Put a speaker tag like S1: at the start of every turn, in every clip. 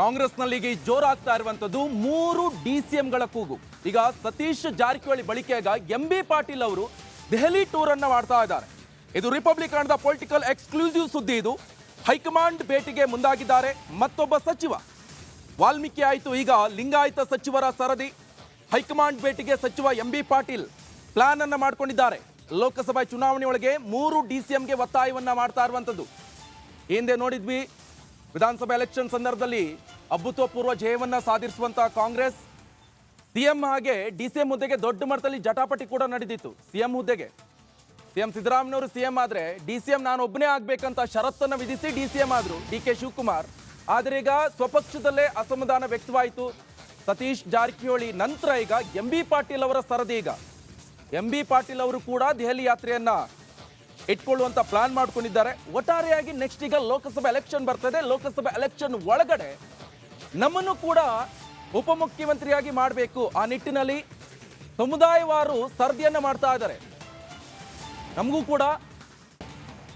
S1: ಕಾಂಗ್ರೆಸ್ನಲ್ಲಿ ಈಗ ಜೋರಾಗ್ತಾ ಇರುವಂತದ್ದು 3 ಡಿಸಿಎಂಗಳ ಕೂಗು. ಈಗ ಸತೀಶ್ ಜಾರಕಿಹೊಳಿ ಬಳಿಕೆಯಾಗ ಎಂಬಿ ಪಾಟೀಲ್ ಅವರು ದೆಹಲಿ ಟೂರ್ ಅನ್ನು ಮಾಡ್ತಾ ಇದ್ದಾರೆ. ಇದು republic and the political exclusive ಸುದ್ದಿ. ಇದು ಹೈಕಮಾಂಡ್ ಭೇಟಿಗೆ ಮುಂದಾಗಿದ್ದಾರೆ. ಮತ್ತೊಬ್ಬ ಸಚಿವ ವಾಲ್ಮೀಕಿ ಆಯಿತು, ಈಗ ಲಿಂಗಾಯತ ಸಚಿವರ ಸರದಿ. ಹೈಕಮಾಂಡ್ ಭೇಟಿಗೆ ಸಚಿವ ಎಂಬಿ ಪಾಟೀಲ್ ಪ್ಲಾನ್ ಅನ್ನು ಮಾಡಿಕೊಂಡಿದ್ದಾರೆ. ಲೋಕಸಭಾ ಚುನಾವಣೆ ಒಳಗೆ 3 ಡಿಸಿಎಂಗೆ ಒತ್ತಾಯವನ್ನ ಮಾಡ್ತಾ ಇರುವಂತದ್ದು. ಹಿಂದೆ ನೋಡಿದ್ವಿ, ವಿಧಾನಸಭಾ ಎಲೆಕ್ಷನ್ ಸಂದರ್ಭದಲ್ಲಿ ಅಭೂತಪೂರ್ವ ಜಯವನ್ನ ಸಾಧಿಸುವಂತಹ ಕಾಂಗ್ರೆಸ್ ಸಿಎಂ ಹಾಗೆ ಡಿಸಿಎಂ ಹುದ್ದೆಗೆ ದೊಡ್ಡ ಮಟ್ಟದಲ್ಲಿ ಜಟಾಪಟಿ ಕೂಡ ನಡೆದಿತ್ತು. ಸಿಎಂ ಹುದ್ದೆಗೆ ಸಿಎಂ ಸಿದ್ದರಾಮಯ್ಯವರು ಸಿಎಂ ಆದ್ರೆ ಡಿಸಿಎಂ ನಾನು ಒಬ್ಬನೇ ಆಗ್ಬೇಕಂತ ಷರತ್ತನ್ನು ವಿಧಿಸಿ ಡಿಸಿಎಂ ಆದ್ರು ಡಿಕೆ ಶಿವಕುಮಾರ್. ಆದ್ರೆ ಈಗ ಸ್ವಪಕ್ಷದಲ್ಲೇ ಅಸಮಾಧಾನ ವ್ಯಕ್ತವಾಯಿತು. ಸತೀಶ್ ಜಾರಕಿಹೊಳಿ ನಂತರ ಈಗ ಎಂಬಿ ಪಾಟೀಲ್ ಅವರ ಸರದಿ. ಈಗ ಎಂಬಿ ಪಾಟೀಲ್ ಅವರು ಕೂಡ ದೆಹಲಿ ಯಾತ್ರೆಯನ್ನ ಇಟ್ಕೊಳ್ಳುವಂತ ಪ್ಲಾನ್ ಮಾಡ್ಕೊಂಡಿದ್ದಾರೆ. ಒಟ್ಟಾರೆಯಾಗಿ ನೆಕ್ಸ್ಟ್ ಈಗ ಲೋಕಸಭಾ ಎಲೆಕ್ಷನ್ ಬರ್ತದೆ. ಲೋಕಸಭಾ ಎಲೆಕ್ಷನ್ ಒಳಗಡೆ ನಮ್ಮನ್ನು ಕೂಡ ಉಪಮುಖ್ಯಮಂತ್ರಿಯಾಗಿ ಮಾಡಬೇಕು, ಆ ನಿಟ್ಟಿನಲ್ಲಿ ಸಮುದಾಯವಾರು ಸರದಿಯನ್ನ ಮಾಡ್ತಾ ಇದ್ದಾರೆ.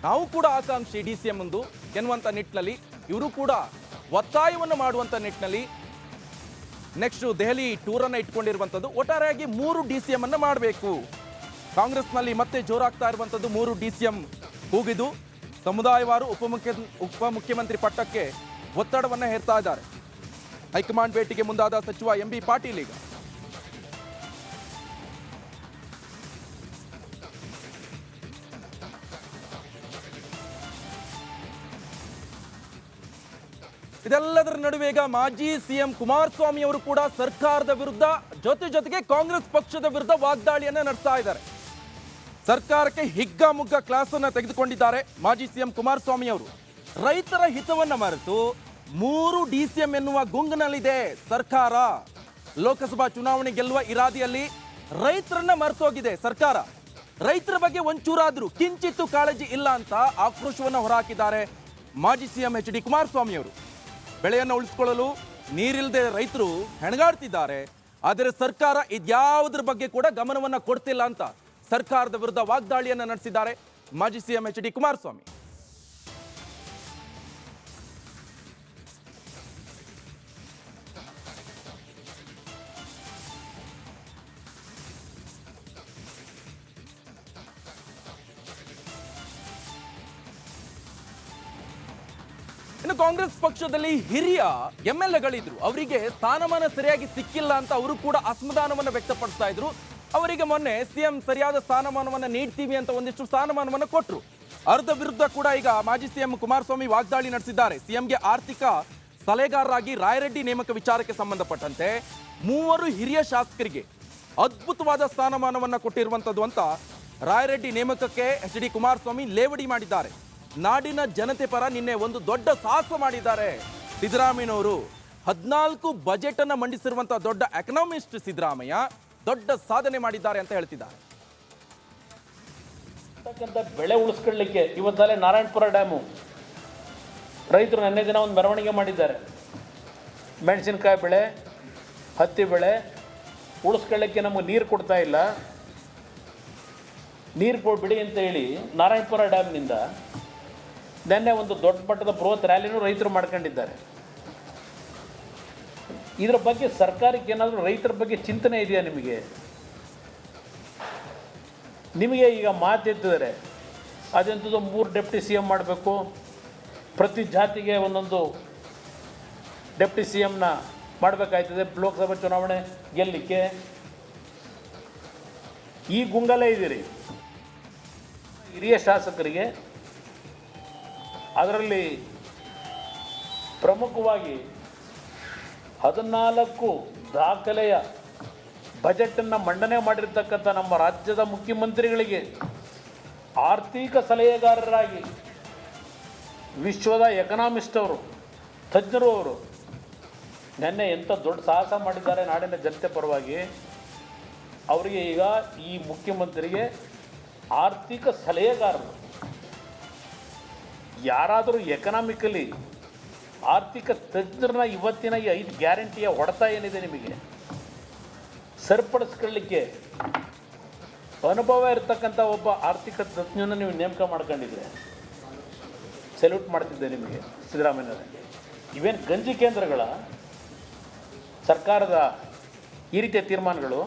S1: ನಾವು ಕೂಡ ಆಕಾಂಕ್ಷಿ ಡಿಸಿಎಂ ಒಂದು ಎನ್ನುವಂತ ನಿಟ್ಟಿನಲ್ಲಿ ಇವರು ಕೂಡ ಒತ್ತಾಯವನ್ನು ಮಾಡುವಂತ ನಿಟ್ಟಿನಲ್ಲಿ ನೆಕ್ಸ್ಟ್ ದೆಹಲಿ ಟೂರ್ ಅನ್ನ ಇಟ್ಕೊಂಡಿರುವಂತದ್ದು. ಒಟ್ಟಾರೆಯಾಗಿ 3 ಡಿಸಿಎಂ ಅನ್ನ ಮಾಡಬೇಕು. ಕಾಂಗ್ರೆಸ್ನಲ್ಲಿ ಮತ್ತೆ ಜೋರಾಗ್ತಾ ಇರುವಂತದ್ದು 3 ಡಿಸಿಎಂ ಕೂಗಿದು. ಸಮುದಾಯವಾರು ಉಪಮುಖ್ಯಮಂತ್ರಿ ಪಟ್ಟಕ್ಕೆ ಒತ್ತಡವನ್ನ ಹೇರ್ತಾ ಇದ್ದಾರೆ. ಹೈಕಮಾಂಡ್ ಭೇಟಿಗೆ ಮುಂದಾದ ಸಚಿವ ಎಂಬಿ ಪಾಟೀಲ್ ಈಗ ಇದೆಲ್ಲದರ ನಡುವೆ ಈಗ ಮಾಜಿ ಸಿಎಂ ಕುಮಾರಸ್ವಾಮಿ ಅವರು ಕೂಡ ಸರ್ಕಾರದ ವಿರುದ್ಧ ಜೊತೆಗೆ ಕಾಂಗ್ರೆಸ್ ಪಕ್ಷದ ವಿರುದ್ಧ ವಾಗ್ದಾಳಿಯನ್ನ ನಡೆಸ್ತಾ ಇದ್ದಾರೆ. ಸರ್ಕಾರಕ್ಕೆ ಹಿಗ್ಗಾಮುಗ್ಗಾ ಕ್ಲಾಸ್ ಅನ್ನ ತೆಗೆದುಕೊಂಡಿದ್ದಾರೆ ಮಾಜಿ ಸಿಎಂ ಕುಮಾರಸ್ವಾಮಿ ಅವರು. ರೈತರ ಹಿತವನ್ನ ಮರೆತು 3 ಡಿಸಿಎಂ ಎನ್ನುವ ಗುಂಗಿನಲ್ಲಿದೆ ಸರ್ಕಾರ. ಲೋಕಸಭಾ ಚುನಾವಣೆ ಗೆಲ್ಲುವ ಇರಾದಿಯಲ್ಲಿ ರೈತರನ್ನ ಮರೆತೋಗಿದೆ ಸರ್ಕಾರ. ರೈತರ ಬಗ್ಗೆ ಒಂಚೂರಾದ್ರೂ ಕಿಂಚಿತ್ತು ಕಾಳಜಿ ಇಲ್ಲ ಅಂತ ಆಕ್ರೋಶವನ್ನ ಹೊರಹಾಕಿದ್ದಾರೆ ಮಾಜಿ ಸಿಎಂ ಎಚ್.ಡಿ. ಕುಮಾರಸ್ವಾಮಿ ಅವರು. ಬೆಳೆಯನ್ನು ಉಳಿಸಿಕೊಳ್ಳಲು ನೀರಿಲ್ಲದೆ ರೈತರು ಹೆಣಗಾಡ್ತಿದ್ದಾರೆ. ಆದರೆ ಸರ್ಕಾರ ಇದ್ಯಾವುದ್ರ ಬಗ್ಗೆ ಕೂಡ ಗಮನವನ್ನ ಕೊಡ್ತಿಲ್ಲ ಅಂತ ಸರ್ಕಾರದ ವಿರುದ್ಧ ವಾಗ್ದಾಳಿಯನ್ನ ನಡೆಸಿದ್ದಾರೆ ಮಾಜಿ ಸಿಎಂ ಎಚ್.ಡಿ. ಕುಮಾರಸ್ವಾಮಿ. ಇನ್ನು ಕಾಂಗ್ರೆಸ್ ಪಕ್ಷದಲ್ಲಿ ಹಿರಿಯ ಎಂಎಲ್ಎಗಳಿದ್ರು, ಅವರಿಗೆ ಸ್ಥಾನಮಾನ ಸರಿಯಾಗಿ ಸಿಕ್ಕಿಲ್ಲ ಅಂತ ಅವರು ಕೂಡ ಅಸಮಾಧಾನವನ್ನು ವ್ಯಕ್ತಪಡಿಸ್ತಾ ಇದ್ರು. ಅವರಿಗೆ ಮೊನ್ನೆ ಸಿಎಂ ಸರಿಯಾದ ಸ್ಥಾನಮಾನವನ್ನು ನೀಡ್ತೀವಿ ಅಂತ ಒಂದಿಷ್ಟು ಸ್ಥಾನಮಾನವನ್ನು ಕೊಟ್ಟರು. ಅರ್ಧ ವಿರುದ್ಧ ಕೂಡ ಈಗ ಮಾಜಿ ಸಿಎಂ ಕುಮಾರಸ್ವಾಮಿ ವಾಗ್ದಾಳಿ ನಡೆಸಿದ್ದಾರೆ. ಸಿಎಂಗೆ ಆರ್ಥಿಕ ಸಲಹೆಗಾರರಾಗಿ ರಾಯರೆಡ್ಡಿ ನೇಮಕ ವಿಚಾರಕ್ಕೆ ಸಂಬಂಧಪಟ್ಟಂತೆ 3 ಹಿರಿಯ ಶಾಸಕರಿಗೆ ಅದ್ಭುತವಾದ ಸ್ಥಾನಮಾನವನ್ನು ಕೊಟ್ಟಿರುವಂತದ್ದು ಅಂತ ರಾಯರೆಡ್ಡಿ ನೇಮಕಕ್ಕೆ ಎಚ್.ಡಿ. ಕುಮಾರಸ್ವಾಮಿ ಲೇವಡಿ ಮಾಡಿದ್ದಾರೆ. ನಾಡಿನ ಜನತೆ ಪರ ನಿನ್ನೆ ಒಂದು ದೊಡ್ಡ ಸಾಹಸ ಮಾಡಿದ್ದಾರೆ ಸಿದ್ದರಾಮಯ್ಯನವರು. 14 ಬಜೆಟ್ ಅನ್ನ ಮಂಡಿಸಿರುವಂತಹ ದೊಡ್ಡ ಎಕನಾಮಿಸ್ಟ್ ಸಿದ್ದರಾಮಯ್ಯ ದೊಡ್ಡ ಸಾಧನೆ ಮಾಡಿದ್ದಾರೆ ಅಂತ ಹೇಳ್ತಿದ್ದಾರೆ.
S2: ಬೆಳೆ ಉಳಿಸ್ಕೊಳ್ಳಿಕ್ಕೆ ಇವತ್ತಲ್ಲೇ ನಾರಾಯಣಪುರ ಡ್ಯಾಮು ರೈತರು ನಿನ್ನೆ ದಿನ ಒಂದು ಮೆರವಣಿಗೆ ಮಾಡಿದ್ದಾರೆ. ಮೆಣಸಿನಕಾಯಿ ಬೆಳೆ, ಹತ್ತಿ ಬೆಳೆ ಉಳಿಸ್ಕೊಳ್ಳಿಕ್ಕೆ ನಮಗೆ ನೀರು ಕೊಡ್ತಾ ಇಲ್ಲ, ನೀರು ಕೊಡ್ಬಿಡಿ ಅಂತ ಹೇಳಿ ನಾರಾಯಣಪುರ ಡ್ಯಾಮ್ನಿಂದ ನಿನ್ನೆ ಒಂದು ದೊಡ್ಡ ಮಟ್ಟದ ಬೃಹತ್ ರ್ಯಾಲಿನೂ ರೈತರು ಮಾಡ್ಕೊಂಡಿದ್ದಾರೆ. ಇದರ ಬಗ್ಗೆ ಸರ್ಕಾರಕ್ಕೆ ಏನಾದರೂ ರೈತರ ಬಗ್ಗೆ ಚಿಂತನೆ ಇದೆಯಾ ನಿಮಗೆ ಈಗ ಮಾತೆತ್ತಿದ್ದಾರೆ ಅದೆಂಥದ್ದು 3 ಡೆಪ್ಟಿ ಸಿ ಎಂ ಮಾಡಬೇಕು, ಪ್ರತಿ ಜಾತಿಗೆ ಒಂದೊಂದು ಡೆಪ್ಟಿ ಸಿ ಎಮ್ನ ಮಾಡಬೇಕಾಯ್ತದೆ ಲೋಕಸಭಾ ಚುನಾವಣೆ ಗೆಲ್ಲಲಿಕ್ಕೆ. ಈ ಗುಂಗಲೇ ಇದ್ದೀರಿ. ಹಿರಿಯ ಶಾಸಕರಿಗೆ ಅದರಲ್ಲಿ ಪ್ರಮುಖವಾಗಿ 14 ದಾಖಲೆಯ ಬಜೆಟನ್ನು ಮಂಡನೆ ಮಾಡಿರ್ತಕ್ಕಂಥ ನಮ್ಮ ರಾಜ್ಯದ ಮುಖ್ಯಮಂತ್ರಿಗಳಿಗೆ ಆರ್ಥಿಕ ಸಲಹೆಗಾರರಾಗಿ ವಿಶ್ವದ ಎಕನಾಮಿಸ್ಟ್ ಅವರು, ತಜ್ಞರು ಅವರು ನಿನ್ನೆ ಎಂಥ ದೊಡ್ಡ ಸಾಹಸ ಮಾಡಿದ್ದಾರೆ ನಾಡಿನ ಜನತೆ ಪರವಾಗಿ. ಅವರಿಗೆ ಈಗ ಈ ಮುಖ್ಯಮಂತ್ರಿಗೆ ಆರ್ಥಿಕ ಸಲಹೆಗಾರರು ಯಾರಾದರೂ ಎಕನಾಮಿಕಲಿ ಆರ್ಥಿಕ ತಜ್ಞರನ್ನ ಇವತ್ತಿನ ಈ 5 ಗ್ಯಾರಂಟಿಯ ಹೊಡೆತ ಏನಿದೆ ನಿಮಗೆ ಸರಿಪಡಿಸ್ಕೊಳ್ಳಿಕ್ಕೆ ಅನುಭವ ಇರತಕ್ಕಂಥ ಒಬ್ಬ ಆರ್ಥಿಕ ತಜ್ಞನ ನೀವು ನೇಮಕ ಮಾಡ್ಕೊಂಡಿದ್ರೆ ಸೆಲ್ಯೂಟ್ ಮಾಡ್ತಿದ್ದೆ ನಿಮಗೆ ಸಿದ್ದರಾಮಯ್ಯನವರೇ. ಇವೇನು ಗಂಜಿ ಕೇಂದ್ರಗಳ ಸರ್ಕಾರದ ಈ ರೀತಿಯ ತೀರ್ಮಾನಗಳು